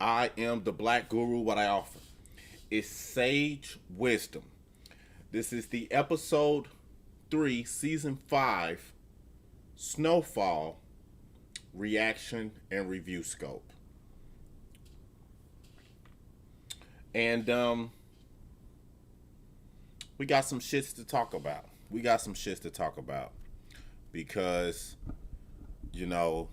I am the Black Guru. What I offer is sage wisdom. This is the episode 3, season 5, Snowfall, reaction and review scope. And we got some shits to talk about. Because, you know,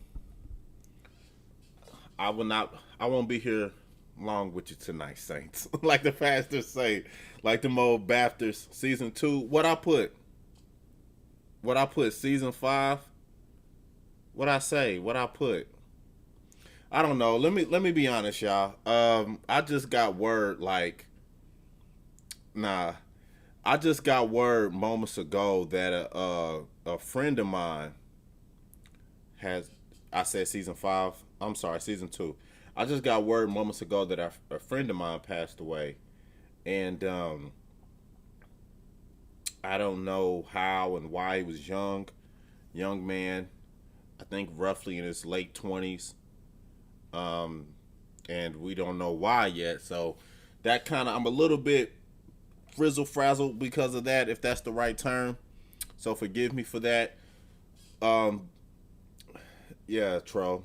I won't be here long with you tonight, Saints. Like the pastors say, like the old Baptists, season 2. What I put, season 5. What I put. I don't know. Let me be honest, y'all. I just got word I just got word moments ago that a friend of mine has. I said season 5. I'm sorry, season 2. I just got word moments ago that a friend of mine passed away, and I don't know how and why. He was young man. I think roughly in his late 20s. And we don't know why yet. So that I'm a little bit frizzle frazzled because of that, if that's the right term. So forgive me for that. Yeah, Tro.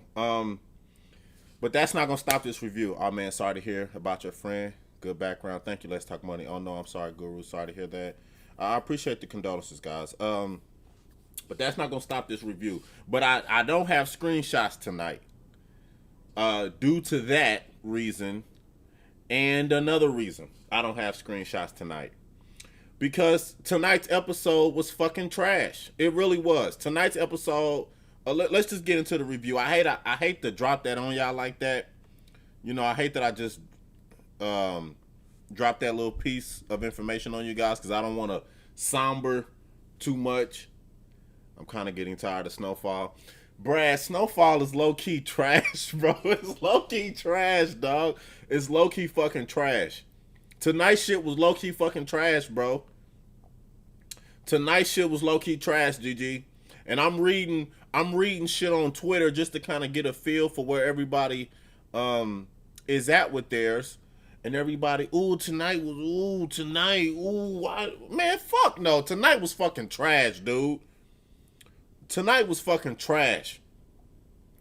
But that's not gonna stop this review. Oh man, sorry to hear about your friend. Good background. Thank you. Let's talk money. Oh no, I'm sorry, Guru. Sorry to hear that. I appreciate the condolences, guys. But that's not gonna stop this review. But I don't have screenshots tonight. Due to that reason and another reason, I don't have screenshots tonight. Because tonight's episode was fucking trash. It really was. Tonight's episode, let's just get into the review. I hate to drop that on y'all like that. You know, I hate that I just dropped that little piece of information on you guys because I don't want to somber too much. I'm kind of getting tired of Snowfall. Brad, Snowfall is low-key trash, bro. It's low-key trash, dog. It's low-key fucking trash. Tonight's shit was low-key fucking trash, bro. Tonight's shit was low-key trash, GG. And I'm reading shit on Twitter just to kind of get a feel for where everybody is at with theirs. And everybody, tonight, why? Man, fuck no. Tonight was fucking trash, dude. Tonight was fucking trash.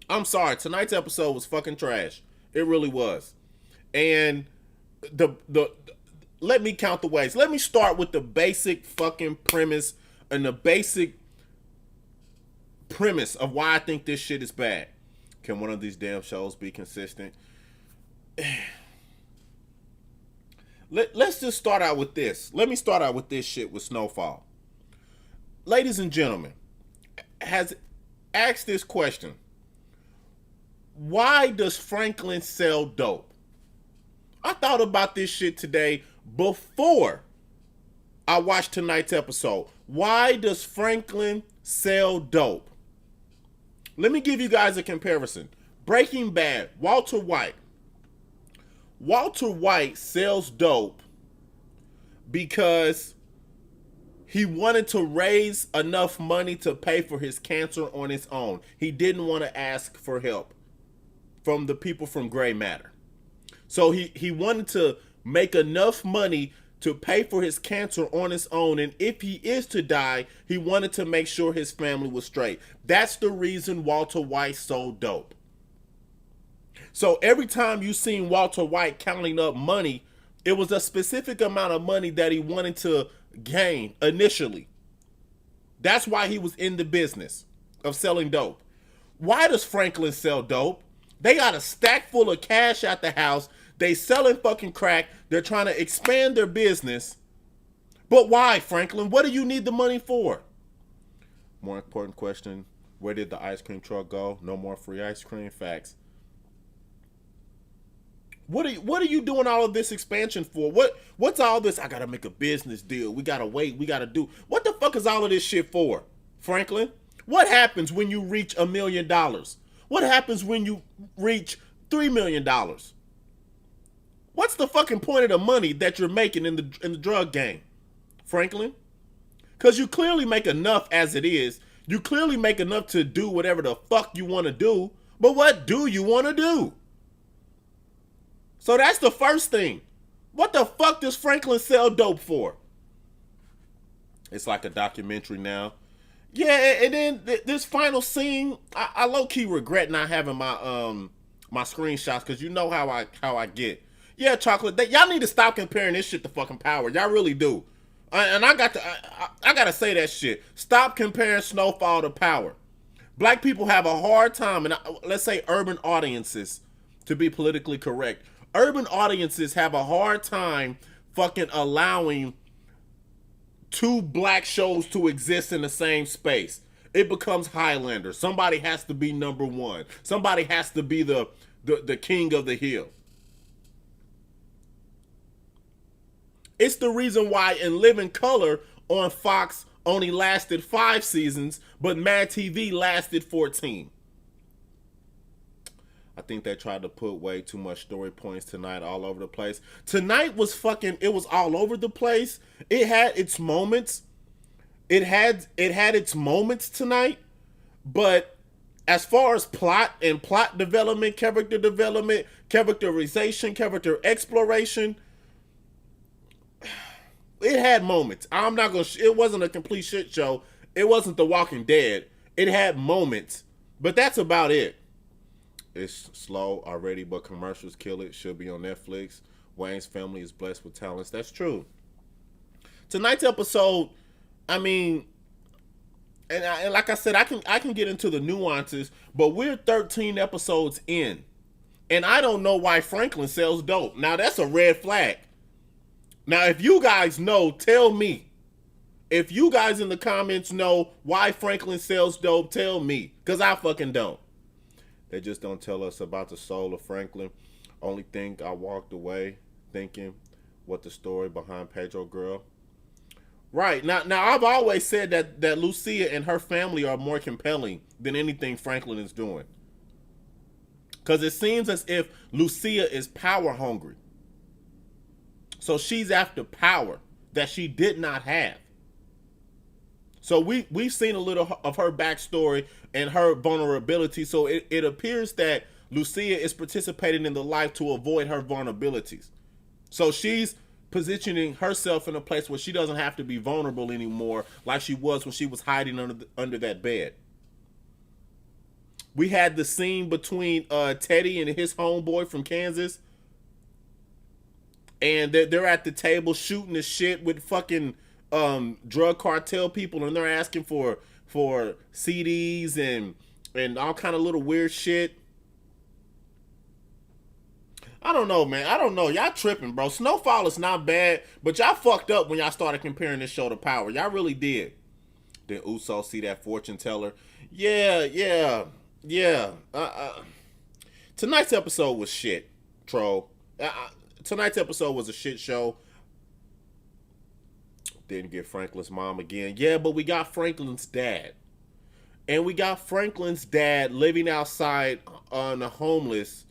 I'm sorry. Tonight's episode was fucking trash. It really was. And let me count the ways. Let me start with the basic fucking premise and the basic premise of why I think this shit is bad. Can one of these damn shows be consistent? Let's just start out with this. Let me start out with this shit with Snowfall. Ladies and gentlemen, has asked this question. Why does Franklin sell dope? I thought about this shit today before I watched tonight's episode. Why does Franklin sell dope? Let me give you guys a comparison. Breaking Bad, Walter White. Walter White sells dope because he wanted to raise enough money to pay for his cancer on his own. He didn't want to ask for help from the people from Gray Matter. So he wanted to make enough money to pay for his cancer on his own. And if he is to die, he wanted to make sure his family was straight. That's the reason Walter White sold dope. So every time you seen Walter White counting up money, it was a specific amount of money that he wanted to gain initially. That's why he was in the business of selling dope. Why does Franklin sell dope? They got a stack full of cash at the house. They selling fucking crack. They're trying to expand their business. But why, Franklin? What do you need the money for? More important question, where did the ice cream truck go? No more free ice cream. Facts. What are you doing all of this expansion for? What's all this? I gotta make a business deal. We gotta wait. We gotta do. What the fuck is all of this shit for, Franklin? What happens when you reach $1 million? What happens when you reach $3 million? What's the fucking point of the money that you're making in the drug game, Franklin? Because you clearly make enough as it is. You clearly make enough to do whatever the fuck you want to do. But what do you want to do? So that's the first thing. What the fuck does Franklin sell dope for? It's like a documentary now. Yeah, and then this final scene, I low key regret not having my screenshots because you know how I get. Yeah, chocolate. Y'all need to stop comparing this shit to fucking Power. Y'all really do. And I gotta say that shit. Stop comparing Snowfall to Power. Black people have a hard time, and let's say urban audiences, to be politically correct, urban audiences have a hard time fucking allowing two black shows to exist in the same space. It becomes Highlander. Somebody has to be number one. Somebody has to be the king of the hill. It's the reason why In Living Color on Fox only lasted 5 seasons, but Mad TV lasted 14. I think they tried to put way too much story points tonight all over the place. Tonight was fucking, it was all over the place. It had its moments. It had its moments tonight, but as far as plot and plot development, characterization, character exploration, it had moments. I'm not gonna. It wasn't a complete shit show. It wasn't The Walking Dead. It had moments, but that's about it. It's slow already, but commercials kill it. Should be on Netflix. Wayne's family is blessed with talents. That's true. Tonight's episode, I mean, and like I said, I can get into the nuances, but we're 13 episodes in, and I don't know why Franklin sells dope. Now that's a red flag. Now, if you guys know, tell me. If you guys in the comments know why Franklin sells dope, tell me. Because I fucking don't. They just don't tell us about the soul of Franklin. Only thing I walked away thinking, what the story behind Pedro Girl. Right. Now I've always said that Lucia and her family are more compelling than anything Franklin is doing. Because it seems as if Lucia is power hungry. So she's after power that she did not have. So we've seen a little of her backstory and her vulnerability. So it appears that Lucia is participating in the life to avoid her vulnerabilities. So she's positioning herself in a place where she doesn't have to be vulnerable anymore like she was when she was hiding under that bed. We had the scene between Teddy and his homeboy from Kansas. And they're at the table shooting the shit with fucking drug cartel people, and they're asking for CDs and all kind of little weird shit. I don't know, man. I don't know. Y'all tripping, bro. Snowfall is not bad, but y'all fucked up when y'all started comparing this show to Power. Y'all really did. Then Uso see that fortune teller. Yeah. Tonight's episode was shit, troll. Tonight's episode was a shit show. Didn't get Franklin's mom again. Yeah, but we got Franklin's dad. And we got Franklin's dad living outside on a homeless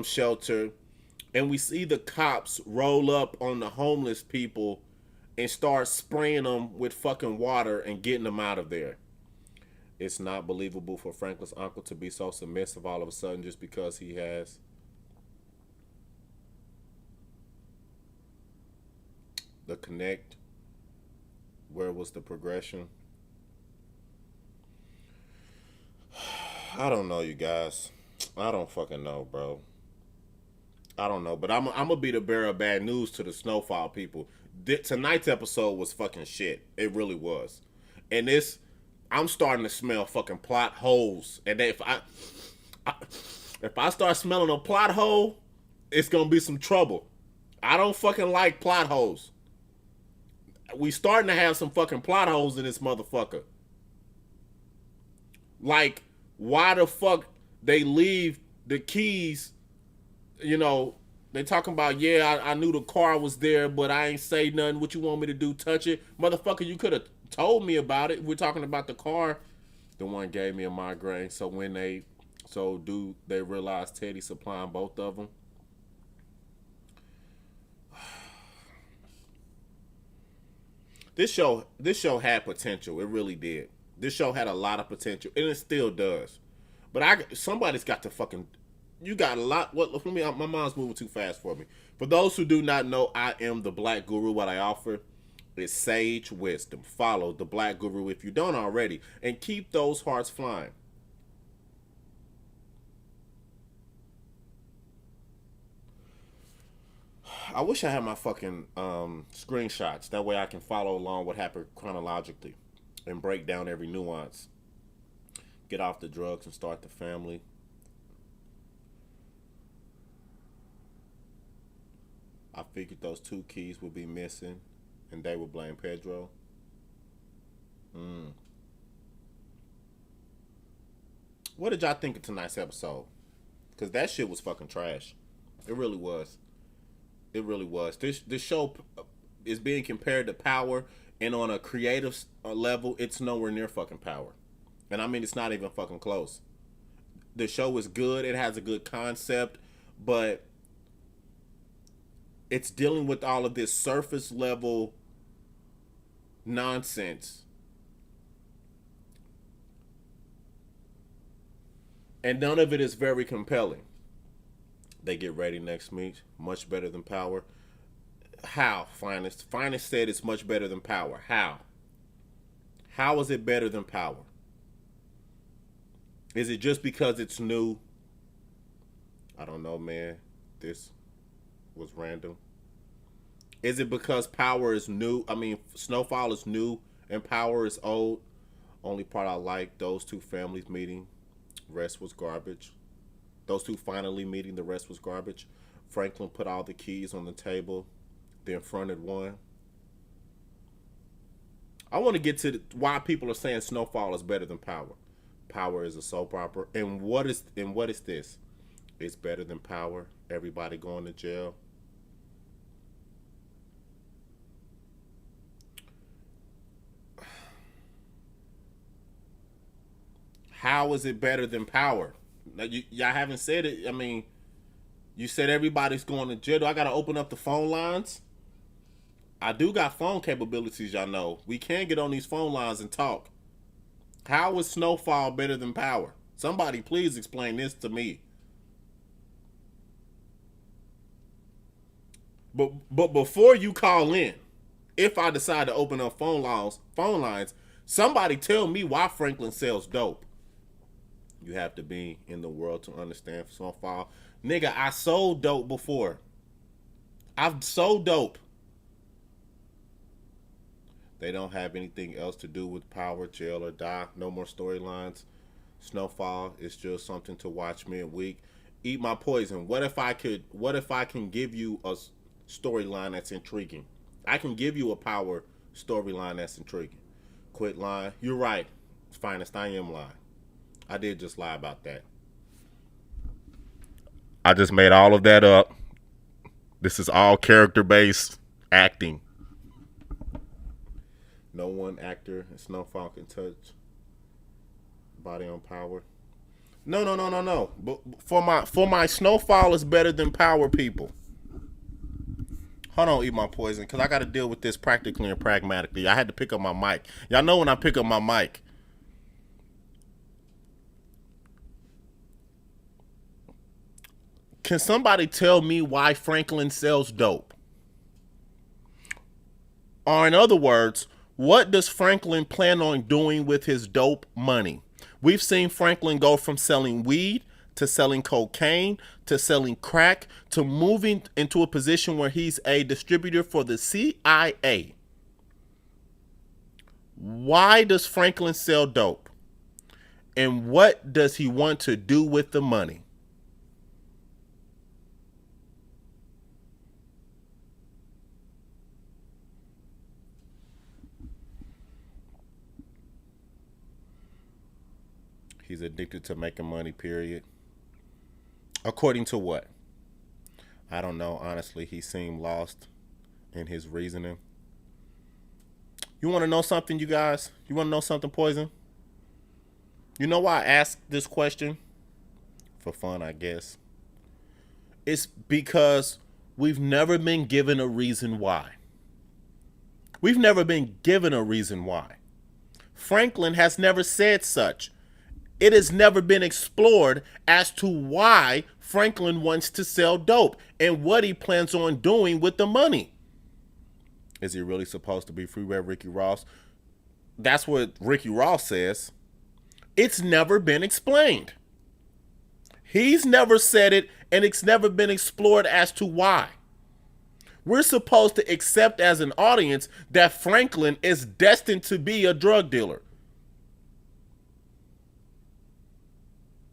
shelter. And we see the cops roll up on the homeless people and start spraying them with fucking water and getting them out of there. It's not believable for Franklin's uncle to be so submissive all of a sudden just because he has the connect. Where was the progression? I don't know, you guys. I don't fucking know, bro. I don't know, but I'm gonna be the bearer of bad news to the Snowfall people. Tonight's episode was fucking shit. It really was. And I'm starting to smell fucking plot holes. And if I start smelling a plot hole, it's gonna be some trouble. I don't fucking like plot holes. We starting to have some fucking plot holes in this motherfucker. Like, why the fuck they leave the keys, you know, they talking about, yeah, I knew the car was there, but I ain't say nothing. What you want me to do, touch it? Motherfucker, you could have told me about it. We're talking about the car. The one gave me a migraine, so do they realize Teddy supplying both of them? This show had potential. It really did. This show had a lot of potential, and it still does. But somebody's got to fucking You got a lot. What? Let me. My mind's moving too fast for me. For those who do not know, I am the Black Guru. What I offer is sage wisdom. Follow the Black Guru if you don't already, and keep those hearts flying. I wish I had my fucking screenshots. That way I can follow along what happened chronologically and break down every nuance. Get off the drugs and start the family. I figured those two keys would be missing and they would blame Pedro. Mm. What did y'all think of tonight's episode? Because that shit was fucking trash. It really was. It really was. This show is being compared to Power, and on a creative level, it's nowhere near fucking Power. And I mean, it's not even fucking close. The show is good. It has a good concept, but it's dealing with all of this surface level nonsense. And none of it is very compelling. They get ready next meet. Much better than Power. How? Finest. Finest said it's much better than Power. How? How is it better than Power? Is it just because it's new? I don't know, man. This was random. Is it because Power is new? I mean, Snowfall is new and Power is old. Only part I like, those two families meeting. Rest was garbage. Those two finally meeting, the rest was garbage. Franklin put all the keys on the table, then fronted one. I want to get to why people are saying Snowfall is better than Power. Power is a soap opera, and what is this? It's better than Power. Everybody going to jail. How is it better than Power? Now, y'all haven't said it. I mean, you said everybody's going to jail. Do I got to open up the phone lines? I do got phone capabilities, y'all know. We can get on these phone lines and talk. How is Snowfall better than Power? Somebody please explain this to me. But before you call in, if I decide to open up phone lines, somebody tell me why Franklin sells dope. You have to be in the world to understand Snowfall. Nigga, I sold dope before. I've sold dope. They don't have anything else to do with Power, jail, or die. No more storylines. Snowfall is just something to watch midweek. Eat my poison. What if I can give you a storyline that's intriguing? I can give you a Power storyline that's intriguing. Quit lying. You're right. Finest, I am lying. I did just lie about that. I just made all of that up. This is all character-based acting. No one actor in Snowfall can touch body on Power. No. But for my Snowfall is better than Power, people. Hold on, eat my poison, because I got to deal with this practically and pragmatically. I had to pick up my mic. Y'all know when I pick up my mic. Can somebody tell me why Franklin sells dope? Or in other words, what does Franklin plan on doing with his dope money? We've seen Franklin go from selling weed to selling cocaine to selling crack to moving into a position where he's a distributor for the CIA. Why does Franklin sell dope? And what does he want to do with the money? He's addicted to making money, period. According to what? I don't know. Honestly, he seemed lost in his reasoning. You want to know something, you guys? You want to know something, Poison? You know why I asked this question? For fun, I guess. It's because we've never been given a reason why. We've never been given a reason why. Franklin has never said such. it has never been explored as to why Franklin wants to sell dope and what he plans on doing with the money. Is he really supposed to be Freeway Ricky Ross? That's what Ricky Ross says. It's never been explained. He's never said it, and it's never been explored as to why. We're supposed to accept as an audience that Franklin is destined to be a drug dealer.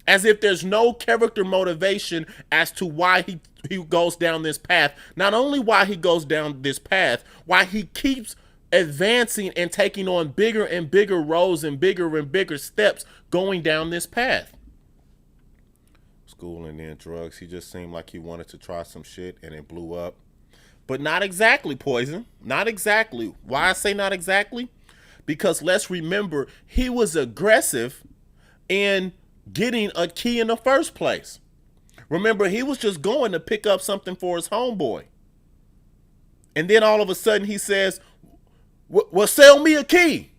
As if there's no character motivation as to why he goes down this path. Not only why he goes down this path, why he keeps advancing and taking on bigger and bigger roles and bigger steps going down this path. School and then drugs. He just seemed like he wanted to try some shit and it blew up. But not exactly, Poison. Not exactly. Why I say not exactly? Because let's remember, he was aggressive in getting a key in the first place. Remember, he was just going to pick up something for his homeboy. And then all of a sudden he says, well, sell me a key.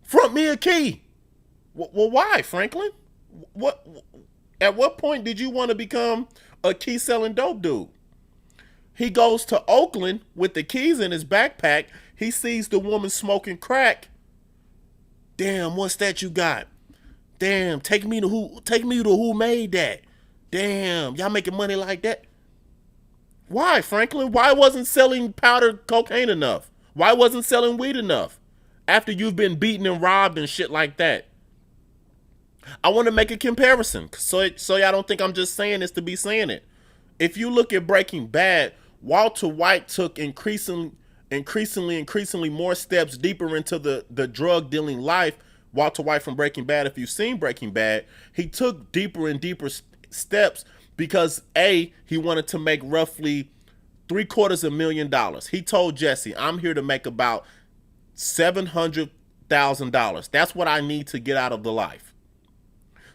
Front me a key. Well, why, Franklin? What? At what point did you want to become a key selling dope dude? He goes to Oakland with the keys in his backpack. He sees the woman smoking crack. Damn, what's that you got? Damn, take me to who made that. Damn, y'all making money like that? Why, Franklin? Why wasn't selling powdered cocaine enough? Why wasn't selling weed enough? After you've been beaten and robbed and shit like that. I want to make a comparison so y'all don't think I'm just saying this to be saying it. If you look at Breaking Bad, Walter White took increasingly more steps deeper into the drug dealing life. Walter White from Breaking Bad, if you've seen Breaking Bad, he took deeper and deeper steps because he wanted to make roughly $750,000. He told Jesse, I'm here to make about $700,000. That's what I need to get out of the life.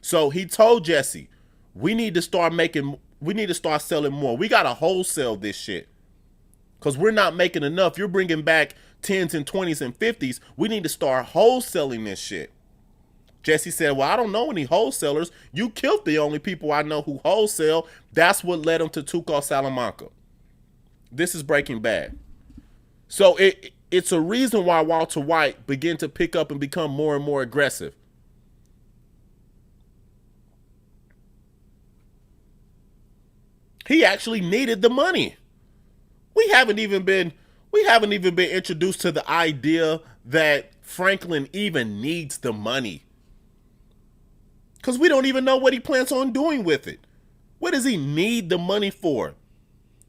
So he told Jesse, we need to start selling more. We got to wholesale this shit because we're not making enough. You're bringing back 10s and 20s and 50s. We need to start wholesaling this shit. Jesse said, well, I don't know any wholesalers. You killed the only people I know who wholesale. That's what led him to Tuco Salamanca. This is Breaking Bad. So it's a reason why Walter White began to pick up and become more and more aggressive. He actually needed the money. We haven't even been introduced to the idea that Franklin even needs the money. Because we don't even know what he plans on doing with it. What does he need the money for?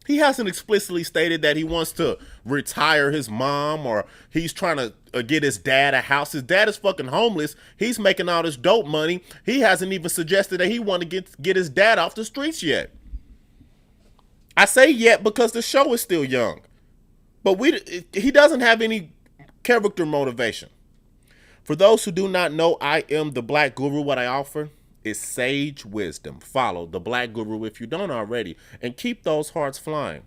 He hasn't explicitly stated that he wants to retire his mom or he's trying to get his dad a house. His dad is fucking homeless. He's making all this dope money. He hasn't even suggested that he want to get his dad off the streets yet. I say yet because the show is still young. But he doesn't have any character motivation. For those who do not know, I am the Black Guru. What I offer is sage wisdom. Follow the Black Guru if you don't already, and keep those hearts flying.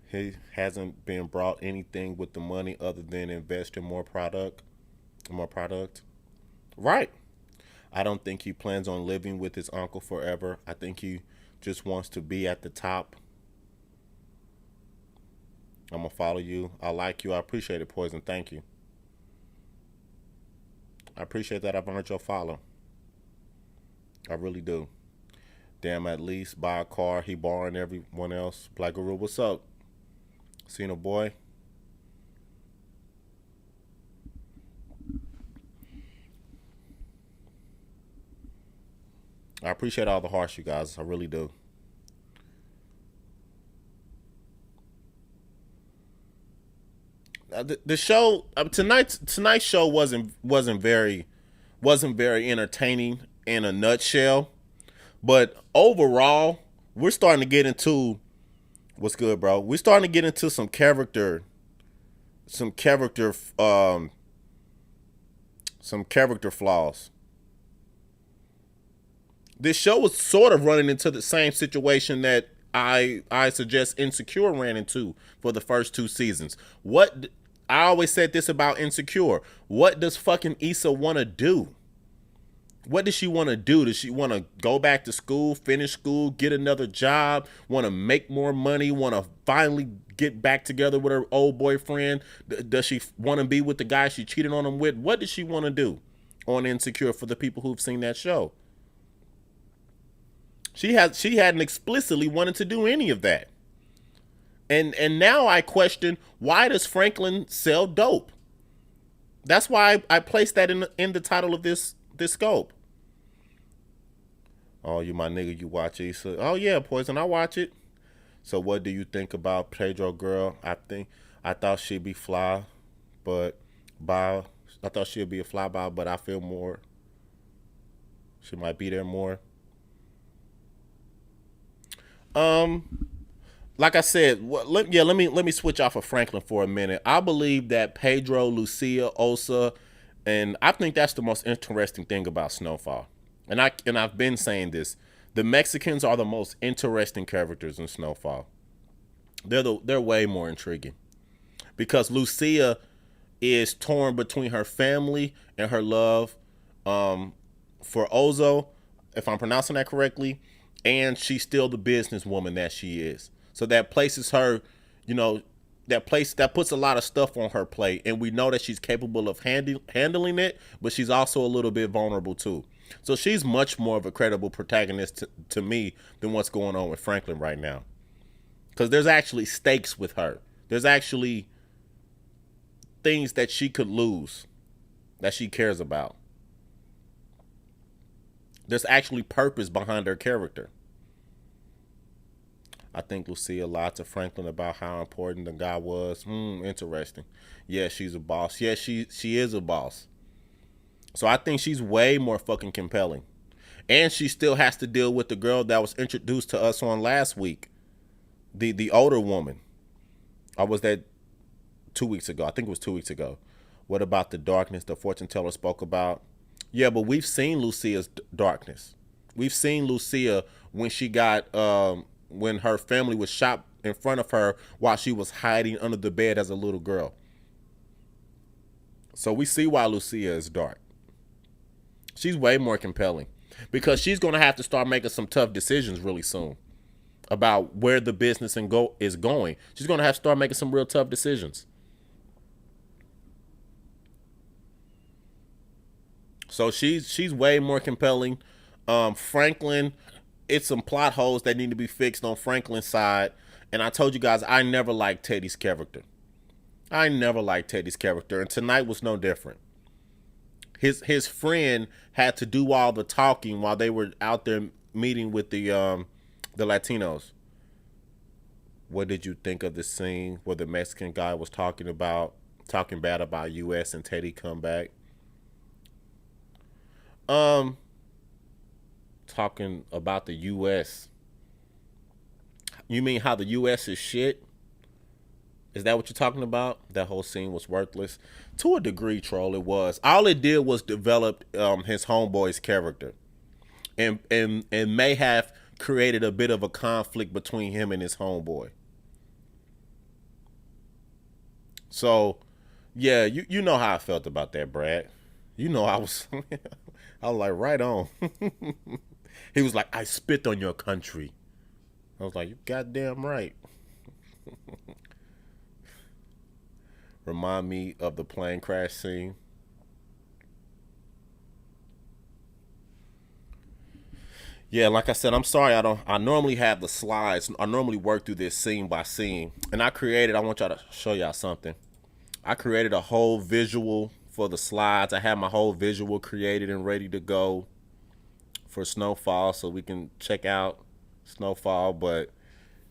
He hasn't been brought anything with the money other than invest in more product. Right. I don't think he plans on living with his uncle forever. I think he just wants to be at the top. I'm going to follow you. I like you. I appreciate it, Poison. Thank you. I appreciate that I've earned your follow. I really do. Damn, at least buy a car. He borrowing everyone else. Black Guru, what's up? Cena boy. I appreciate all the hearts, you guys. I really do. The show tonight's show wasn't very entertaining in a nutshell, but overall we're starting to get into what's good, bro. We're starting to get into some character flaws. This show was sort of running into the same situation that I suggest Insecure ran into for the first 2 seasons. What I always said this about Insecure. What does fucking Issa want to do? What does she want to do? Does she want to go back to school, finish school, get another job, want to make more money, want to finally get back together with her old boyfriend? Does she want to be with the guy she cheated on him with? What does she want to do on Insecure for the people who've seen that show? She hadn't explicitly wanted to do any of that. And now I question, why does Franklin sell dope? That's why I placed that in the title of this scope. Oh, you my nigga, you watch Issa. Oh yeah, Poison, I watch it. So what do you think about Pedro girl? I thought she'd be fly, but by I thought she'd be a fly by, but I feel more she might be there more. Um like I said, let me switch off of Franklin for a minute. I believe that Pedro, Lucia, Osa, and I think that's the most interesting thing about Snowfall. And I've been saying this. The Mexicans are the most interesting characters in Snowfall. They're way more intriguing because Lucia is torn between her family and her love for Ozo, if I'm pronouncing that correctly, and she's still the businesswoman that she is. So that places her, you know, that puts a lot of stuff on her plate, and we know that she's capable of handling it, but she's also a little bit vulnerable too. So she's much more of a credible protagonist to me than what's going on with Franklin right now, because there's actually stakes with her. There's actually things that she could lose that she cares about. There's actually purpose behind her character. I think Lucia lied to Franklin about how important the guy was. Interesting. Yeah, she's a boss. Yeah, she is a boss. So I think she's way more fucking compelling. And she still has to deal with the girl that was introduced to us on last week. The older woman. Or was that 2 weeks ago? I think it was 2 weeks ago. What about the darkness the fortune teller spoke about? Yeah, but we've seen Lucia's darkness. We've seen Lucia when she got when her family was shot in front of her while she was hiding under the bed as a little girl. So we see why Lucia is dark. She's way more compelling because she's going to have to start making some tough decisions really soon about where the business is going. She's going to have to start making some real tough decisions. So she's way more compelling. Franklin, it's some plot holes that need to be fixed on Franklin's side. And I told you guys I never liked Teddy's character. And tonight was no different. His friend had to do all the talking while they were out there meeting with the Latinos. What did you think of the scene where the Mexican guy was talking bad about US and Teddy come back? Talking about the US. You mean how the US is shit? Is that what you're talking about? That whole scene was worthless. To a degree, troll, it was. All it did was develop his homeboy's character. And may have created a bit of a conflict between him and his homeboy. So, yeah, you know how I felt about that, Brad. You know I was I was like, right on. He was like, I spit on your country. I was like, you goddamn right. Remind me of the plane crash scene. Yeah, like I said, I'm sorry I normally have the slides. I normally work through this scene by scene. And I want y'all to show y'all something. I created a whole visual for the slides. I have my whole visual created and ready to go for Snowfall, so we can check out Snowfall. But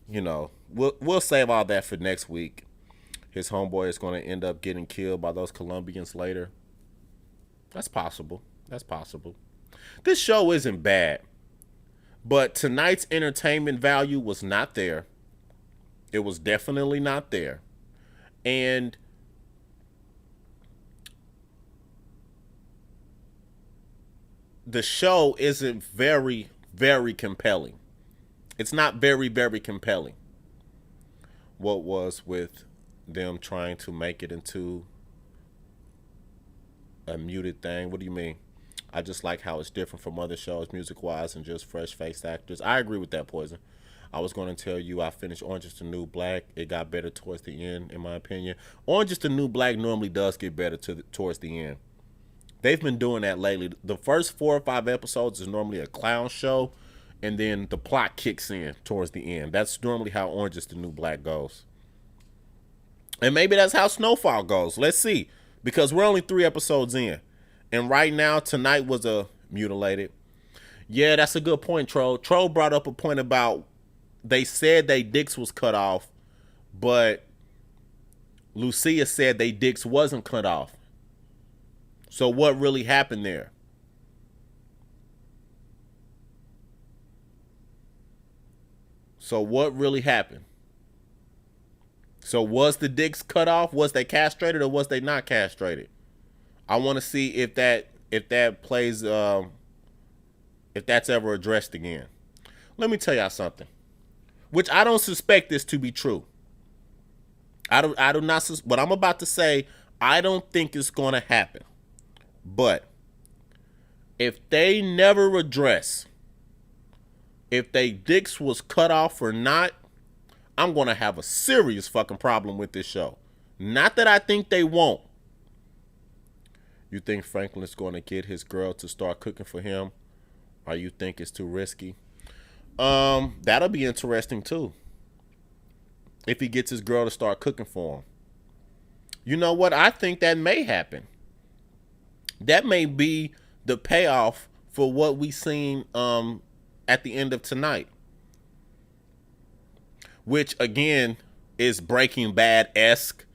we'll save all that for next week. His homeboy is going to end up getting killed by those Colombians later. That's possible. This show isn't bad, but tonight's entertainment value was not there. It was definitely not there. And the show isn't very, very compelling. It's not very, very compelling. What was with them trying to make it into a muted thing? What do you mean? I just like how it's different from other shows, music wise, and just fresh faced actors. I agree with that, Poison. I was going to tell you I finished Orange is the New Black. It got better towards the end, in my opinion. Orange is the New Black normally does get better towards the end. They've been doing that lately. The first 4 or 5 episodes is normally a clown show, and then the plot kicks in towards the end. That's normally how Orange is the New Black goes. And maybe that's how Snowfall goes. Let's see. Because we're only 3 episodes in. And right now, tonight was a mutilated. Yeah, that's a good point, Troll. Troll brought up a point about they said they dicks was cut off, but Lucia said they dicks wasn't cut off. So what really happened there? So what really happened? So was the dicks cut off? Was they castrated or was they not castrated? I want to see if that plays if that's ever addressed again. Let me tell y'all something, which I don't suspect this to be true. I do not. What I'm about to say, I don't think it's going to happen. But if they never address if they dicks was cut off or not, I'm going to have a serious fucking problem with this show. Not that I think they won't. You think Franklin's going to get his girl to start cooking for him? Or you think it's too risky? That'll be interesting too. If he gets his girl to start cooking for him. You know what? I think that may happen. That may be the payoff for what we seen at the end of tonight. Which again is Breaking Bad-esque.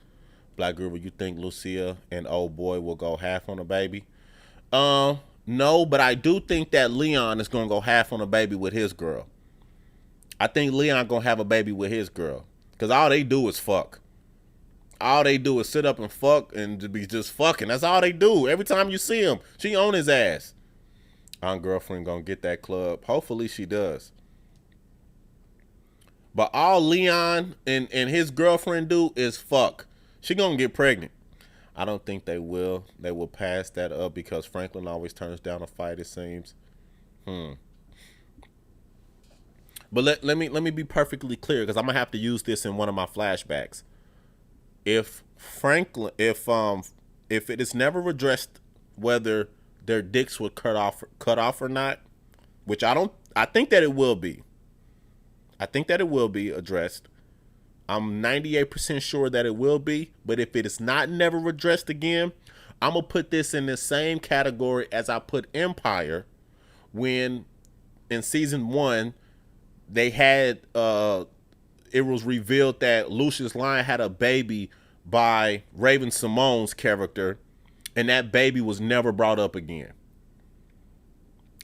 Black Guru, you think Lucia and old boy will go half on a baby? No, but I do think that Leon is gonna go half on a baby with his girl. I think Leon gonna have a baby with his girl. Cause all they do is fuck. All they do is sit up and fuck and be just fucking. That's all they do. Every time you see him, she on his ass. Aunt girlfriend gonna get that club. Hopefully she does. But all Leon and his girlfriend do is fuck. She gonna get pregnant. I don't think they will. They will pass that up because Franklin always turns down a fight, it seems. But let me be perfectly clear because I'm gonna have to use this in one of my flashbacks. If it is never addressed whether their dicks were cut off or not, which I think that it will be. I think that it will be addressed. I'm 98% sure that it will be, but if it is not never addressed again, I'm going to put this in the same category as I put Empire when in season 1 they had it was revealed that Lucius Lyon had a baby by Raven Simone's character, and that baby was never brought up again.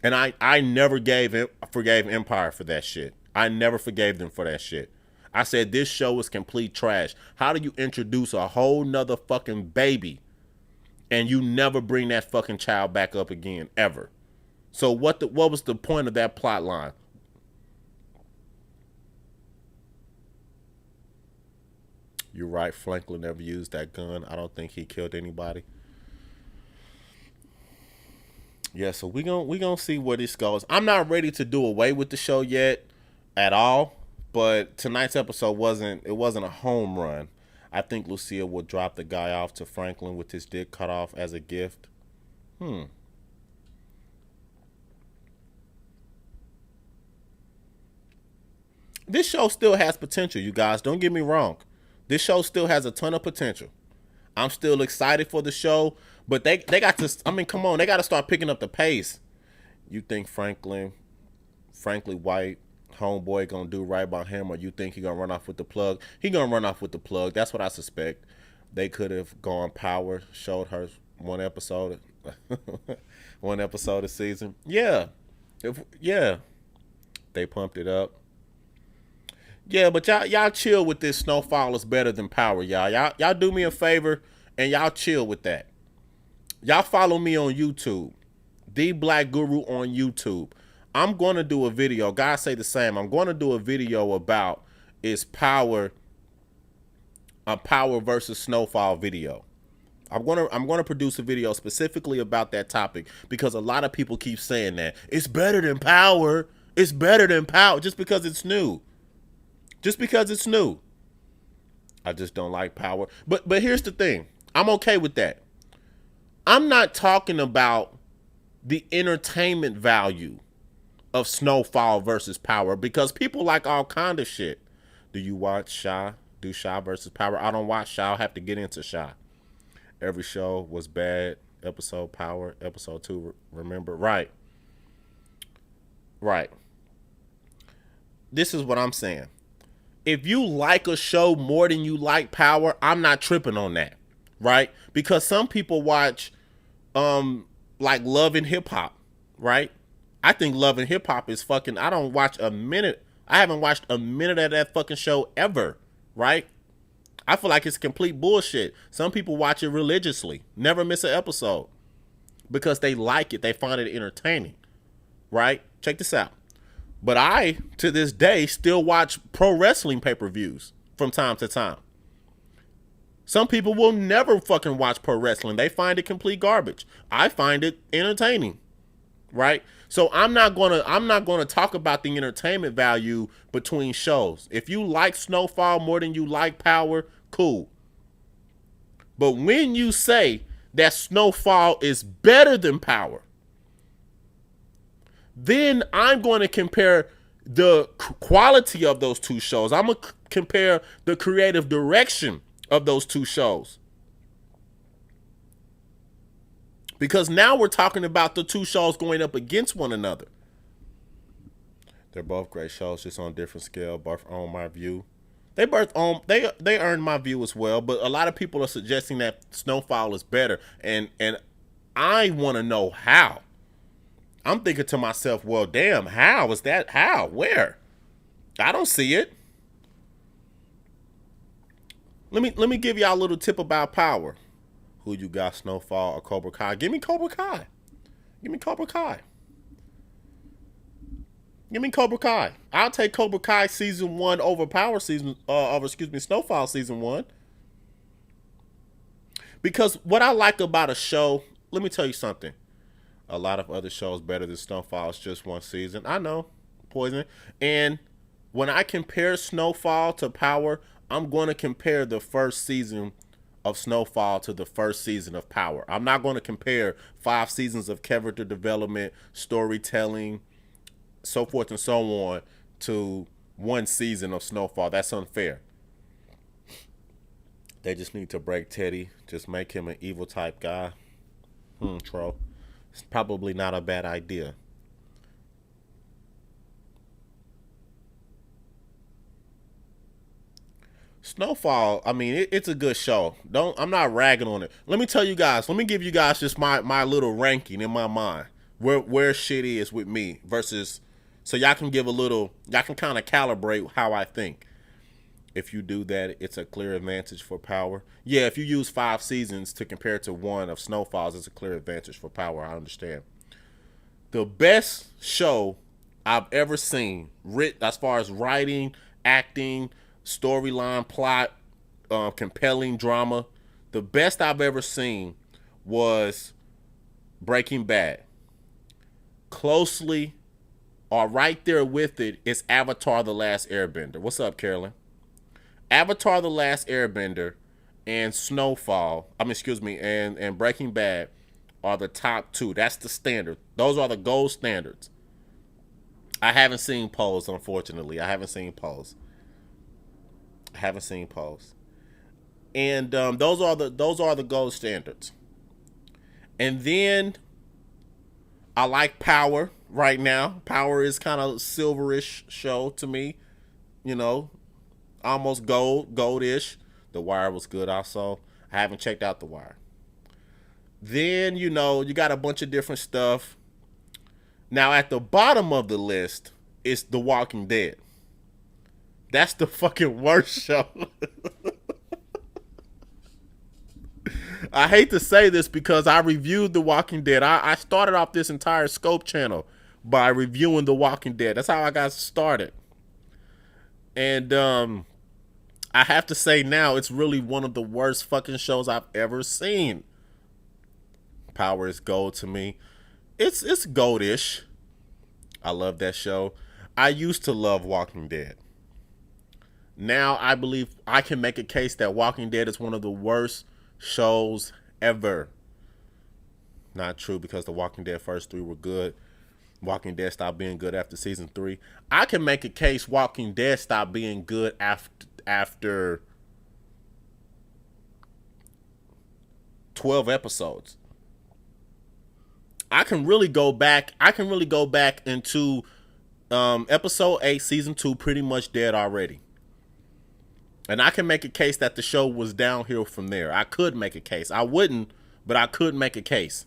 And I never forgave Empire for that shit. I never forgave them for that shit. I said this show is complete trash. How do you introduce a whole nother fucking baby and you never bring that fucking child back up again ever? So what was the point of that plot line? You're right, Franklin never used that gun. I don't think he killed anybody. Yeah, so we gonna see where this goes. I'm not ready to do away with the show yet at all, but tonight's episode wasn't a home run. I think Lucia will drop the guy off to Franklin with his dick cut off as a gift. This show still has potential, you guys. Don't get me wrong. This show still has a ton of potential. I'm still excited for the show, but they got to, I mean, come on, they got to start picking up the pace. You think Frankly White, homeboy, gonna do right by him, or you think he gonna run off with the plug? He gonna run off with the plug. That's what I suspect. They could have gone power, showed her one episode of season. Yeah. They pumped it up. Yeah, but y'all chill with this. Snowfall is better than Power, y'all. Y'all do me a favor and y'all chill with that. Y'all follow me on YouTube. The Black Guru on YouTube. I'm going to do a video. Guys say the same. I'm going to do a video about is power a power versus Snowfall video. I'm gonna produce a video specifically about that topic because a lot of people keep saying that it's better than power. It's better than power just because it's new. Just because it's new. I just don't like power. But here's the thing. I'm okay with that. I'm not talking about the entertainment value of Snowfall versus Power because people like all kind of shit. Do you watch Shy? Do Shy versus Power? I don't watch Shy. I'll have to get into Shy. Every show was bad. Episode Power. Episode 2, remember? Right. Right. This is what I'm saying. If you like a show more than you like Power, I'm not tripping on that. Right? Because some people watch like Love and Hip Hop, right? I think Love and Hip Hop is fucking. I don't watch a minute. I haven't watched a minute of that fucking show ever, right? I feel like it's complete bullshit. Some people watch it religiously, never miss an episode because they like it. They find it entertaining, right? Check this out. But I, to this day, still watch pro wrestling pay-per-views from time to time. Some people will never fucking watch pro wrestling. They find it complete garbage. I find it entertaining, right? So I'm not gonna talk about the entertainment value between shows. If you like Snowfall more than you like Power, cool. But when you say that Snowfall is better than Power, then I'm going to compare the quality of those two shows. I'm going to compare the creative direction of those two shows. Because now we're talking about the two shows going up against one another. They're both great shows, just on a different scale, both on my view. They earned my view as well, but a lot of people are suggesting that Snowfall is better, and I want to know how. I'm thinking to myself, well, damn, how is that? How? Where? I don't see it. Let me give y'all a little tip about Power. Who you got, Snowfall or Cobra Kai? Give me Cobra Kai. Give me Cobra Kai. Give me Cobra Kai. I'll take Cobra Kai season 1 over Power season, Snowfall season 1. Because what I like about a show, let me tell you something. A lot of other shows better than Snowfall. It's just one season. I know, Poison. And when I compare Snowfall to Power, I'm going to compare the first season of Snowfall to the first season of Power. I'm not going to compare 5 seasons of character development, storytelling, so forth and so on to one season of Snowfall. That's unfair. They just need to break Teddy. Just make him an evil type guy. Troll. It's probably not a bad idea. Snowfall, I mean, it's a good show. I'm not ragging on it. Let me tell you guys, let me give you guys just my little ranking in my mind. Where shit is with me versus, so y'all can y'all can kind of calibrate how I think. If you do that, it's a clear advantage for Power. Yeah, if you use 5 seasons to compare to one of Snowfall's, it's a clear advantage for Power. I understand. The best show I've ever seen, as far as writing, acting, storyline, plot, compelling drama, the best I've ever seen was Breaking Bad. Closely, or right there with it, is Avatar: The Last Airbender. What's up, Carolyn? Avatar: The Last Airbender and Snowfall, and Breaking Bad are the top 2. That's the standard. Those are the gold standards. I haven't seen Pose, unfortunately. I haven't seen Pose. And those are the gold standards. And then I like Power right now. Power is kind of silverish show to me. You know, almost goldish. The Wire was good also. I haven't checked out The Wire. Then, you got a bunch of different stuff. Now, at the bottom of the list is The Walking Dead. That's the fucking worst show. I hate to say this because I reviewed The Walking Dead. I started off this entire Scope channel by reviewing The Walking Dead. That's how I got started. And I have to say now, it's really one of the worst fucking shows I've ever seen. Power is gold to me. It's goldish. I love that show. I used to love Walking Dead. Now I believe I can make a case that Walking Dead is one of the worst shows ever. Not true, because the Walking Dead first three were good. Walking Dead stopped being good after season 3. I can make a case Walking Dead stopped being good after 12 episodes. I can really go back. I can really go back into episode 8, season 2, pretty much dead already. And I can make a case that the show was downhill from there. I could make a case. I wouldn't, but I could make a case.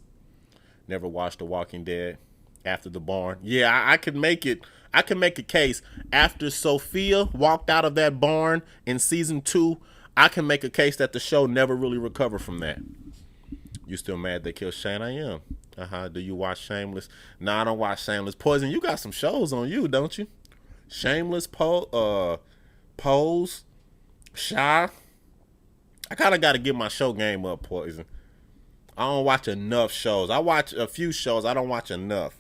Never watched The Walking Dead after the barn. Yeah, I could make it. I can make a case after Sophia walked out of that barn in season 2. I can make a case that the show never really recovered from that. You still mad they killed Shane? I am. Do you watch Shameless? Nah, I don't watch Shameless. Poison, you got some shows on you, don't you? Shameless, Pose, Shy. I kind of got to get my show game up, Poison. I don't watch enough shows. I watch a few shows. I don't watch enough.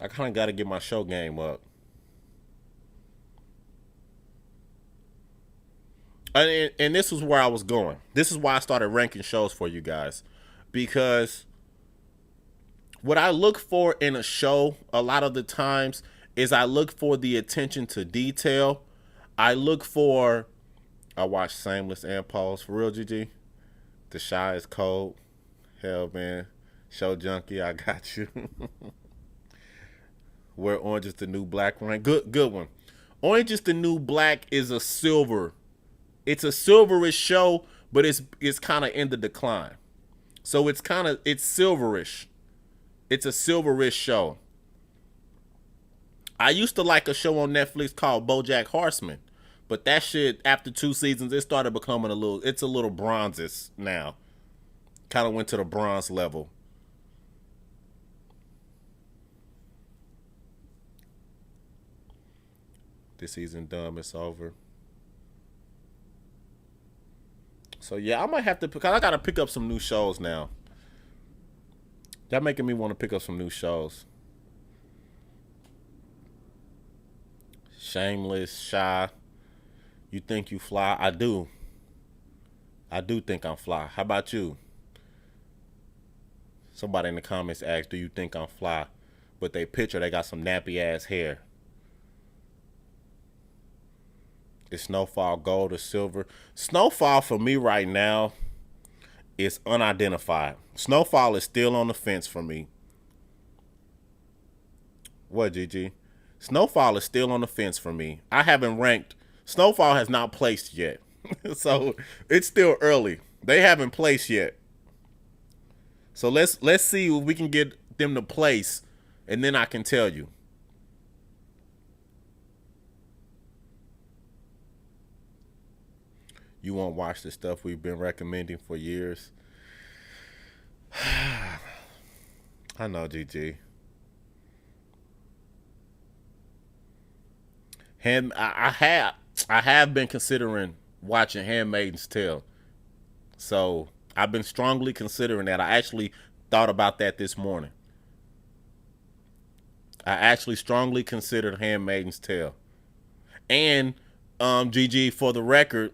I kind of got to get my show game up. And this is where I was going. This is why I started ranking shows for you guys. Because what I look for in a show a lot of the times is I look for the attention to detail. I watch Shameless and Pose. For real, GG? The Shy is cold. Hell, man. Show Junkie, I got you. Where Orange is the New Black one. Good one. Orange is the New Black is a silver. It's a silverish show, but it's kind of in the decline. So it's silverish. It's a silverish show. I used to like a show on Netflix called BoJack Horseman, but that shit, after 2 seasons, it started becoming a little bronzes now. Kind of went to the bronze level. This season done, it's over. So yeah, I might have to, because I gotta pick up some new shows now. That making me want to pick up some new shows. Shameless, Shy. You think you fly? I do. I do think I'm fly. How about you? Somebody in the comments asked, do you think I'm fly? But they got some nappy ass hair. Is Snowfall gold or silver? Snowfall for me right now is unidentified. Snowfall is still on the fence for me. What, GG? Snowfall is still on the fence for me. I haven't ranked. Snowfall has not placed yet. So it's still early. They haven't placed yet. So let's see if we can get them to place, and then I can tell you. You won't watch the stuff we've been recommending for years. I know, GG. I have been considering watching Handmaid's Tale. So I've been strongly considering that. I actually thought about that this morning. I actually strongly considered Handmaid's Tale. And GG, for the record,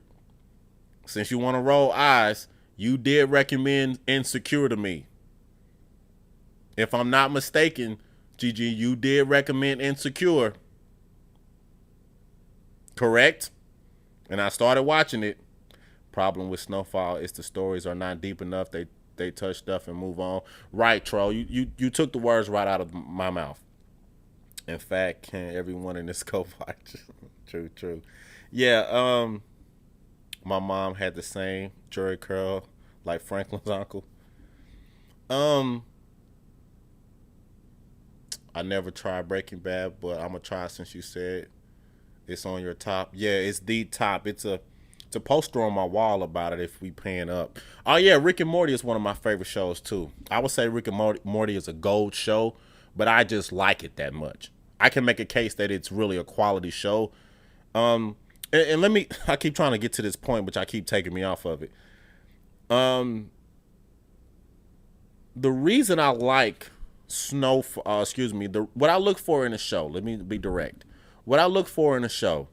since you want to roll eyes, you did recommend Insecure to me. If I'm not mistaken, GG, you did recommend Insecure. Correct? And I started watching it. Problem with Snowfall is the stories are not deep enough. They touch stuff and move on. Right, Troll. You took the words right out of my mouth. In fact, can everyone in this co-watch? True. Yeah, my mom had the same Jerry curl like Franklin's uncle. I never tried Breaking Bad, but I'm gonna try since you said it's on your top. Yeah, it's the top. It's a a poster on my wall about it if we pan up. Oh yeah, Rick and Morty is one of my favorite shows too. I would say Rick and Morty is a gold show, but I just like it that much. I can make a case that it's really a quality show. And let me, I keep trying to get to this point, which I keep taking me off of it. Um, the reason I like what I look for in a show, let me be direct. What I look for in a show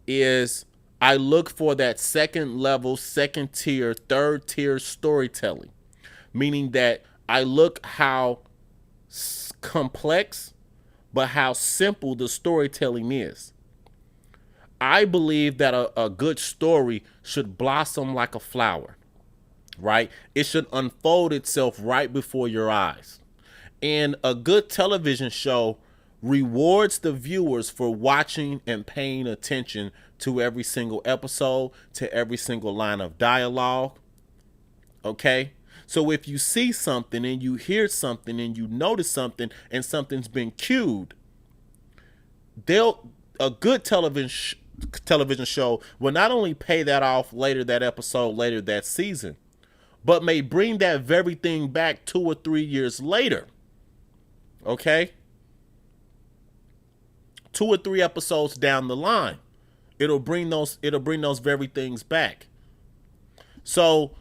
is I look for that second level, second tier, third tier storytelling, meaning that I look how complex, but how simple the storytelling is. I believe that a good story should blossom like a flower, right? It should unfold itself right before your eyes. And a good television show rewards the viewers for watching and paying attention to every single episode, to every single line of dialogue. Okay? So if you see something and you hear something and you notice something and something's been cued, a good television show will not only pay that off later that episode, later that season, but may bring that very thing back 2 or 3 years later. Okay? 2 or 3 episodes down the line, it'll bring those very things back. So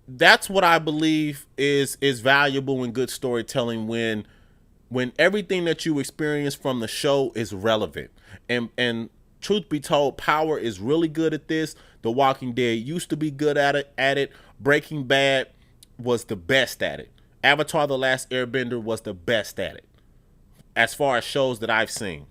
that's what I believe is valuable in good storytelling, when everything that you experience from the show is relevant. And truth be told, Power is really good at this. The Walking Dead used to be good at it. Breaking Bad was the best at it. Avatar: The Last Airbender was the best at it, as far as shows that I've seen.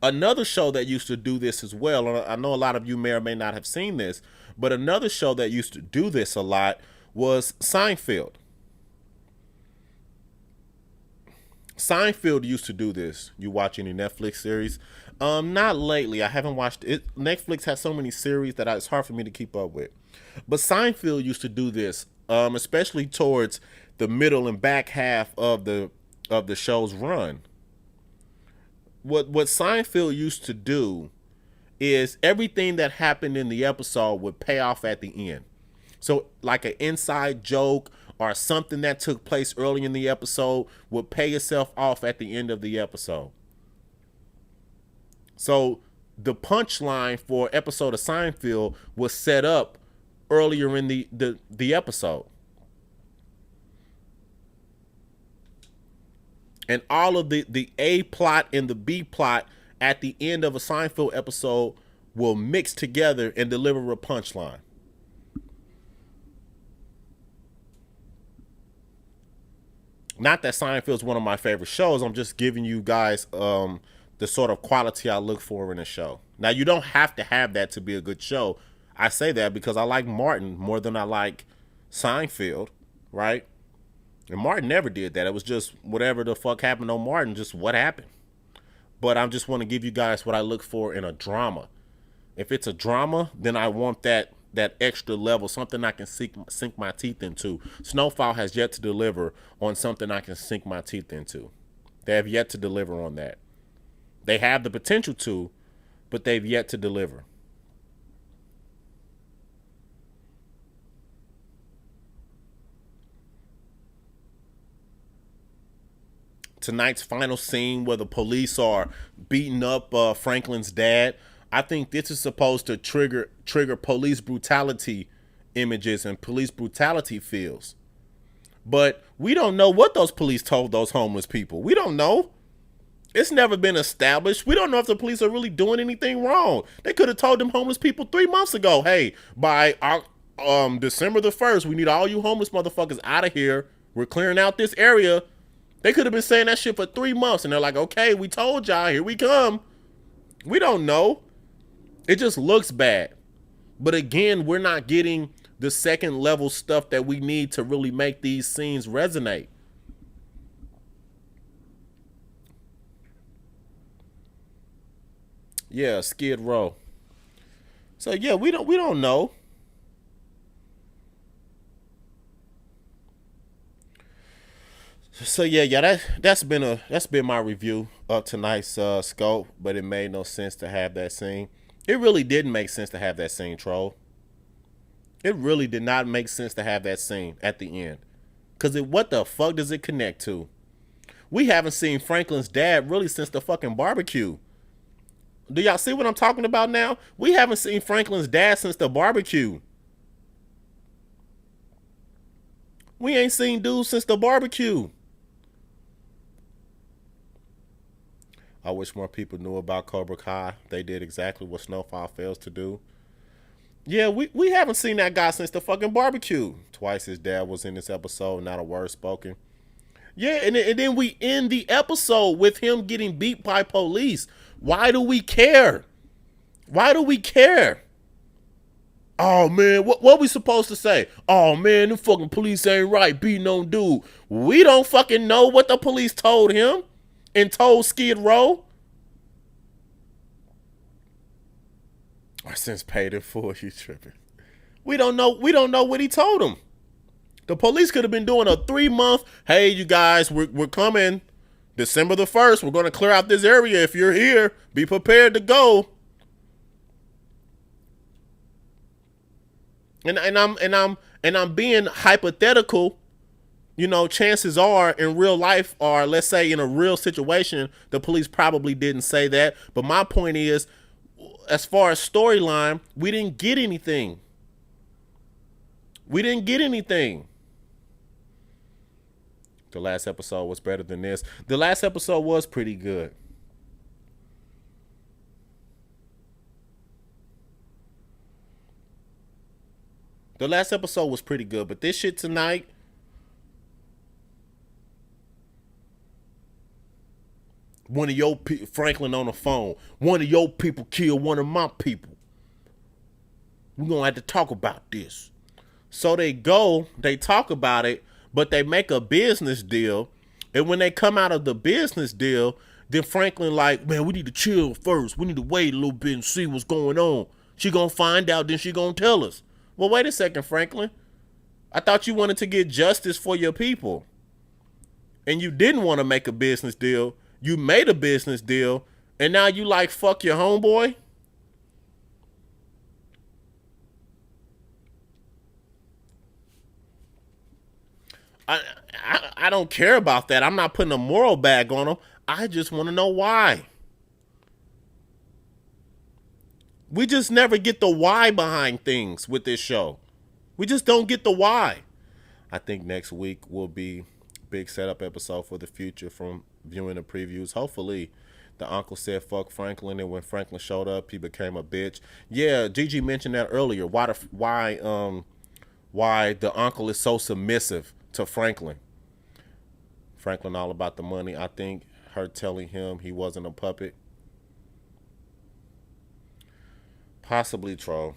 Another show that used to do this as well, and I know a lot of you may or may not have seen this, but another show that used to do this a lot was Seinfeld. Seinfeld used to do this. You watch any Netflix series? Not lately. I haven't watched it. Netflix has so many series that it's hard for me to keep up with. But Seinfeld used to do this, especially towards the middle and back half of the show's run. What Seinfeld used to do is everything that happened in the episode would pay off at the end. So like an inside joke or something that took place early in the episode would pay itself off at the end of the episode. So the punchline for episode of Seinfeld was set up earlier in the episode. And all of the A plot and the B plot at the end of a Seinfeld episode will mix together and deliver a punchline. Not that Seinfeld is one of my favorite shows. I'm just giving you guys the sort of quality I look for in a show. Now, you don't have to have that to be a good show. I say that because I like Martin more than I like Seinfeld, right? And Martin never did that. It was just whatever the fuck happened on Martin, just what happened. But I just want to give you guys what I look for in a drama. If it's a drama, then I want that extra level, something I can sink my teeth into. Snowfall has yet to deliver on something I can sink my teeth into. They have yet to deliver on that. They have the potential to, but they've yet to deliver. Tonight's final scene where the police are beating up Franklin's dad, I think this is supposed to trigger police brutality images and police brutality feels. But we don't know what those police told those homeless people. We don't know. It's never been established. We don't know if the police are really doing anything wrong. They could have told them homeless people 3 months ago, hey, by December the 1st, we need all you homeless motherfuckers out of here. We're clearing out this area. They could have been saying that shit for 3 months, and they're like, okay, we told y'all, here we come. We don't know. It just looks bad. But again, we're not getting the second level stuff that we need to really make these scenes resonate. Yeah, Skid Row. So yeah, we don't know. So yeah, that's been my review of tonight's scope, but it made no sense to have that scene. It really didn't make sense to have that scene, troll. It really did not make sense to have that scene at the end. Cause what the fuck does it connect to? We haven't seen Franklin's dad really since the fucking barbecue. Do y'all see what I'm talking about now? We haven't seen Franklin's dad since the barbecue. We ain't seen dude since the barbecue. I wish more people knew about Cobra Kai. They did exactly what Snowfall fails to do. Yeah, we haven't seen that guy since the fucking barbecue. Twice his dad was in this episode, not a word spoken. Yeah, and then we end the episode with him getting beat by police. Why do we care? Why do we care? Oh man, what we supposed to say? Oh man, the fucking police ain't right beating on dude. We don't fucking know what the police told him and told Skid Row. I since paid it for you tripping. We don't know what he told him. The police could have been doing a 3-month, hey you guys, we're coming December the 1st. We're gonna clear out this area. If you're here, be prepared to go. And I'm being hypothetical. You know, chances are in real life, or let's say in a real situation, the police probably didn't say that. But my point is, as far as storyline, we didn't get anything. We didn't get anything. The last episode was better than this. The last episode was pretty good. The last episode was pretty good, but this shit tonight, one of your Franklin on the phone. One of your people killed one of my people. We're gonna have to talk about this. So they go, they talk about it, but they make a business deal. And when they come out of the business deal, then Franklin like, man, we need to chill first. We need to wait a little bit and see what's going on. She gonna find out, then she gonna tell us. Well, wait a second, Franklin. I thought you wanted to get justice for your people. And you didn't want to make a business deal. You made a business deal, and now you like fuck your homeboy? I, I don't care about that. I'm not putting a moral bag on them. I just want to know why. We just never get the why behind things with this show. We just don't get the why. I think next week will be big setup episode for the future from viewing the previews. Hopefully, the uncle said fuck Franklin, and when Franklin showed up, he became a bitch. Yeah, Gigi mentioned that earlier. Why the uncle is so submissive to Franklin. Franklin all about the money. I think her telling him he wasn't a puppet, possibly troll.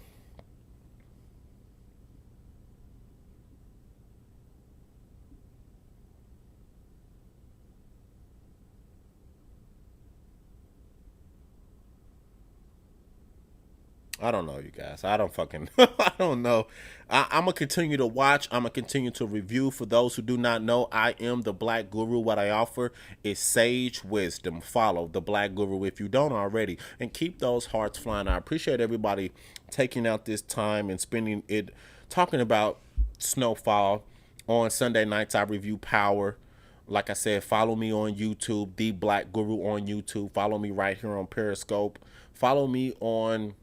I don't know, you guys. I don't fucking. I don't know. I'm gonna continue to watch. I'm gonna continue to review. For those who do not know, I am the Black Guru. What I offer is sage wisdom. Follow the Black Guru if you don't already, and keep those hearts flying. I appreciate everybody taking out this time and spending it talking about Snowfall. On Sunday nights, I review Power. Like I said, follow me on YouTube, the Black Guru on YouTube. Follow me right here on Periscope. Follow me on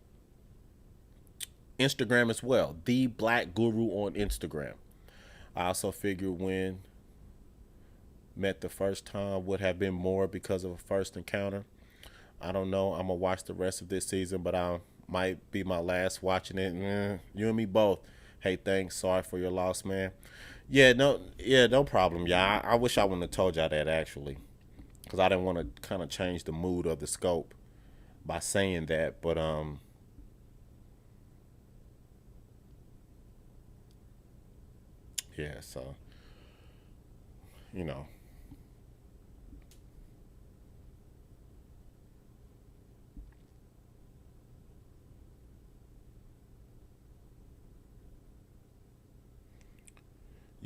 Instagram as well, the Black Guru on Instagram. I also figured when met the first time would have been more because of a first encounter. I don't know. I'm gonna watch the rest of this season, but I might be my last watching it. You and me both. Hey, thanks. Sorry for your loss, man. No problem. Yeah, I wish I wouldn't have told y'all that actually, because I didn't want to kind of change the mood of the scope by saying that. But yeah. So you know,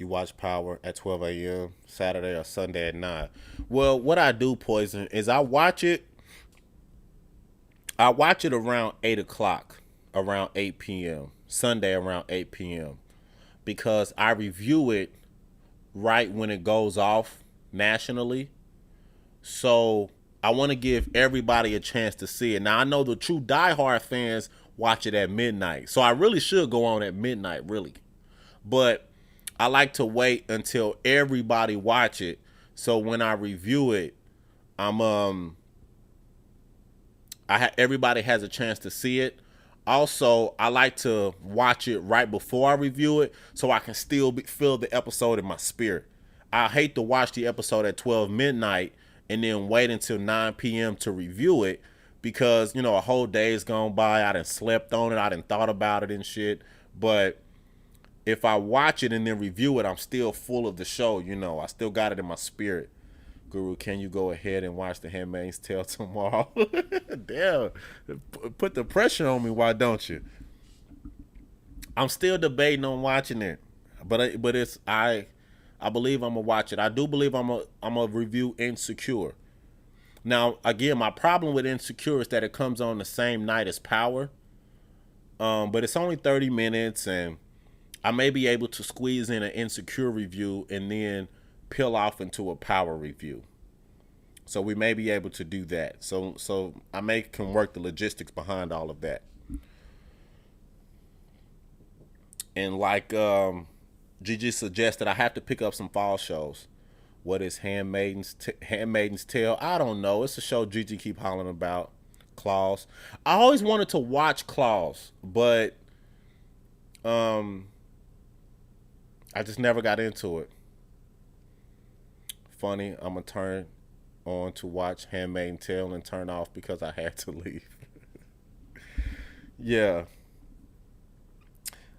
You watch Power at 12 a.m. Saturday or Sunday at 9. Well, what I do, Poison, is I watch it. I watch it around 8 o'clock, around 8 p.m. Sunday around 8 p.m. because I review it right when it goes off nationally. So I want to give everybody a chance to see it. Now I know the true diehard fans watch it at midnight, so I really should go on at midnight, really. But I like to wait until everybody watch it, so when I review it, I'm everybody has a chance to see it. Also, I like to watch it right before I review it, so I can still feel the episode in my spirit. I hate to watch the episode at 12 midnight and then wait until 9 p.m. to review it because, a whole day's gone by. I done slept on it. I done thought about it and shit. But if I watch it and then review it, I'm still full of the show. I still got it in my spirit. Guru, can you go ahead and watch The Handmaid's Tale tomorrow? Damn, put the pressure on me. Why don't you? I'm still debating on watching it, but it's I believe I'm gonna watch it. I do believe I'm a review Insecure. Now, again, my problem with Insecure is that it comes on the same night as Power, but it's only 30 minutes, and I may be able to squeeze in an Insecure review and then peel off into a Power review. So we may be able to do that. So I can work the logistics behind all of that. And like Gigi suggested, I have to pick up some fall shows. What is Handmaid's Tale? I don't know. It's a show Gigi keep hollering about. Claws. I always wanted to watch Claws, but I just never got into it. Funny, I'm gonna turn on to watch Handmaid's Tale and turn off because I had to leave. Yeah.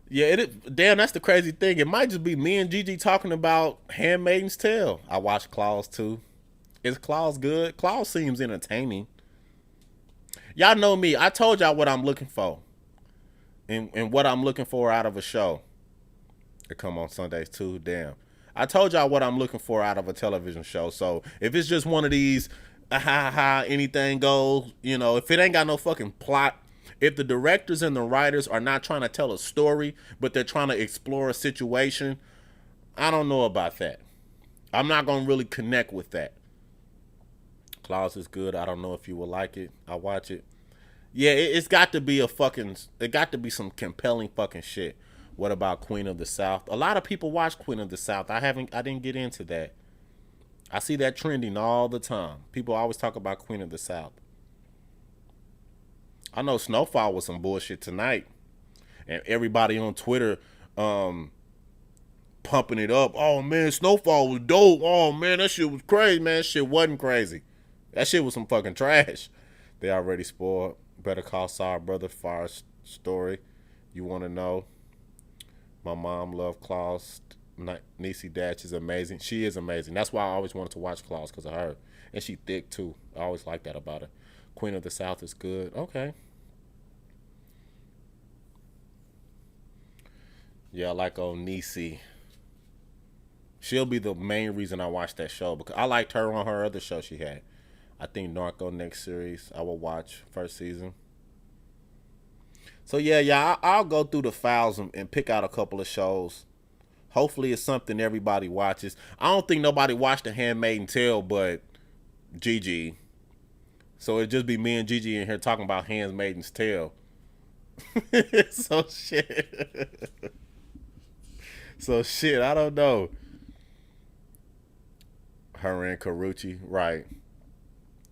Yeah, damn, that's the crazy thing. It might just be me and Gigi talking about Handmaid's Tale. I watched Claws too. Is Claws good? Claws seems entertaining. Y'all know me. I told y'all what I'm looking for. And what I'm looking for out of a show. It come on Sundays too, damn. I told y'all what I'm looking for out of a television show. So if it's just one of these, anything goes, if it ain't got no fucking plot, if the directors and the writers are not trying to tell a story, but they're trying to explore a situation, I don't know about that. I'm not going to really connect with that. Claus is good. I don't know if you will like it. I'll watch it. Yeah, it's got to be it got to be some compelling fucking shit. What about Queen of the South? A lot of people watch Queen of the South. I didn't get into that. I see that trending all the time. People always talk about Queen of the South. I know Snowfall was some bullshit tonight. And everybody on Twitter pumping it up. Oh man, Snowfall was dope. Oh man, that shit was crazy, man. That shit wasn't crazy. That shit was some fucking trash. They already spoiled Better Call Saul Brother Fire story. You want to know? My mom loved Claus. Niecy Datch is amazing. She is amazing. That's why I always wanted to watch Claus, because of her. And she thick too. I always like that about her. Queen of the South is good. Okay. Yeah, I like old Niecy. She'll be the main reason I watched that show, because I liked her on her other show she had. I think Narco next series I will watch first season. So yeah, I'll go through the files and pick out a couple of shows. Hopefully it's something everybody watches. I don't think nobody watched The Handmaid's Tale but Gigi. So it'd just be me and Gigi in here talking about Handmaid's Tale. So shit. So shit, I don't know. Her and Karuchi, right.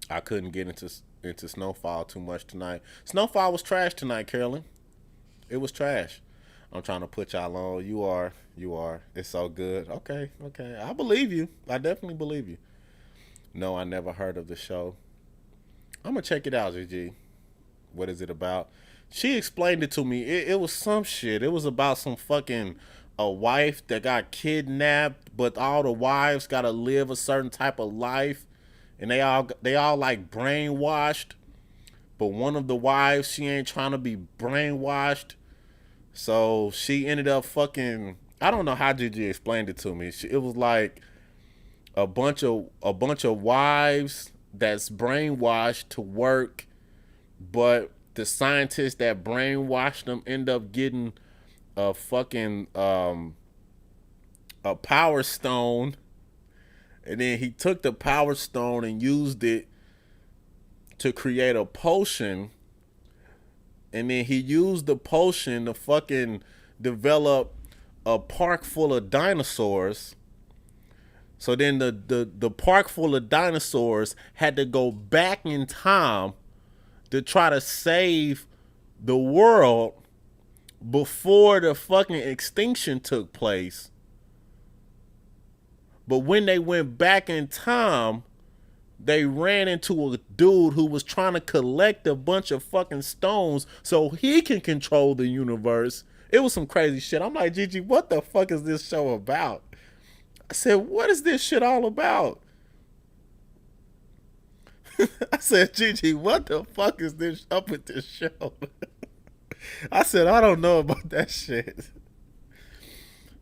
I couldn't get into Snowfall too much tonight. Snowfall was trash tonight, Carolyn. It was trash. I'm trying to put y'all on. You are. It's so good. Okay. I believe you. I definitely believe you. No, I never heard of the show. I'm gonna check it out, GG. What is it about? She explained it to me. It was some shit. It was about some fucking a wife that got kidnapped, but all the wives gotta live a certain type of life. And they all like brainwashed, but one of the wives, she ain't trying to be brainwashed, so she ended up fucking I don't know how Gigi explained it to me. It was like a bunch of wives that's brainwashed to work, but the scientists that brainwashed them end up getting a fucking a power stone, and then he took the power stone and used it to create a potion, and then he used the potion to fucking develop a park full of dinosaurs. So then the park full of dinosaurs had to go back in time to try to save the world before the fucking extinction took place. But when they went back in time, they ran into a dude who was trying to collect a bunch of fucking stones so he can control the universe. It was some crazy shit. I'm like, Gigi, what the fuck is this show about? I said, what is this shit all about? I said, Gigi, what the fuck is this up with this show? I said, I don't know about that shit.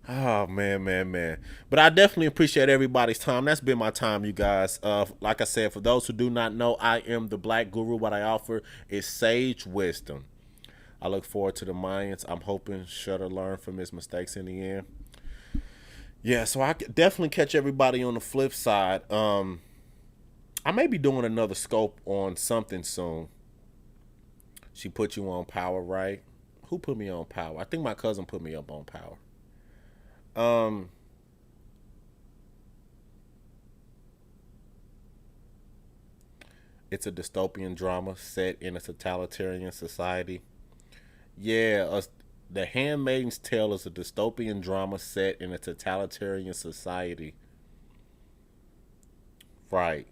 Oh man, man, man. But I definitely appreciate everybody's time. That's been my time, you guys. Like I said, for those who do not know, I am the Black Guru. What I offer is sage wisdom. I look forward to the Mayans. I'm hoping Shutter learned from his mistakes in the end. Yeah, so I could definitely catch everybody on the flip side. I may be doing another scope on something soon. She put you on Power, right? Who put me on Power? I think my cousin put me up on Power. It's a dystopian drama set in a totalitarian society. Yeah, The Handmaid's Tale is a dystopian drama set in a totalitarian society. Right.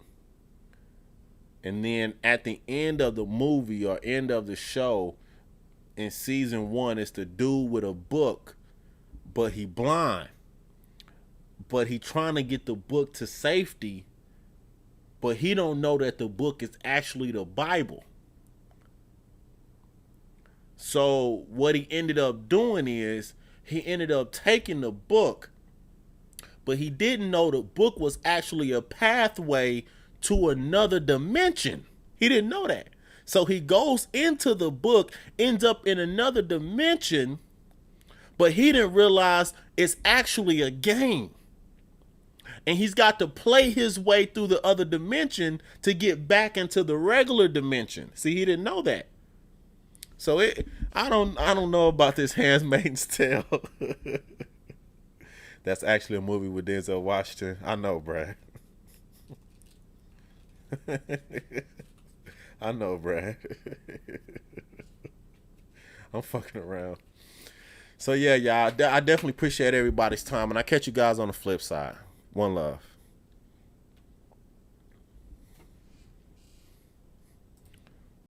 And then at the end of the movie or end of the show, in season 1, it's the dude with a book, but he blind. But he trying to get the book to safety, but he don't know that the book is actually the Bible. So what he ended up doing is he ended up taking the book, but he didn't know the book was actually a pathway to another dimension. He didn't know that. So he goes into the book, ends up in another dimension, but he didn't realize it's actually a game. And he's got to play his way through the other dimension to get back into the regular dimension. See, he didn't know that. So I don't know about this Handmaid's Tale. That's actually a movie with Denzel Washington. I know, Brad. I know, Brad. I'm fucking around. So yeah, y'all, I definitely appreciate everybody's time, and I catch you guys on the flip side. One love.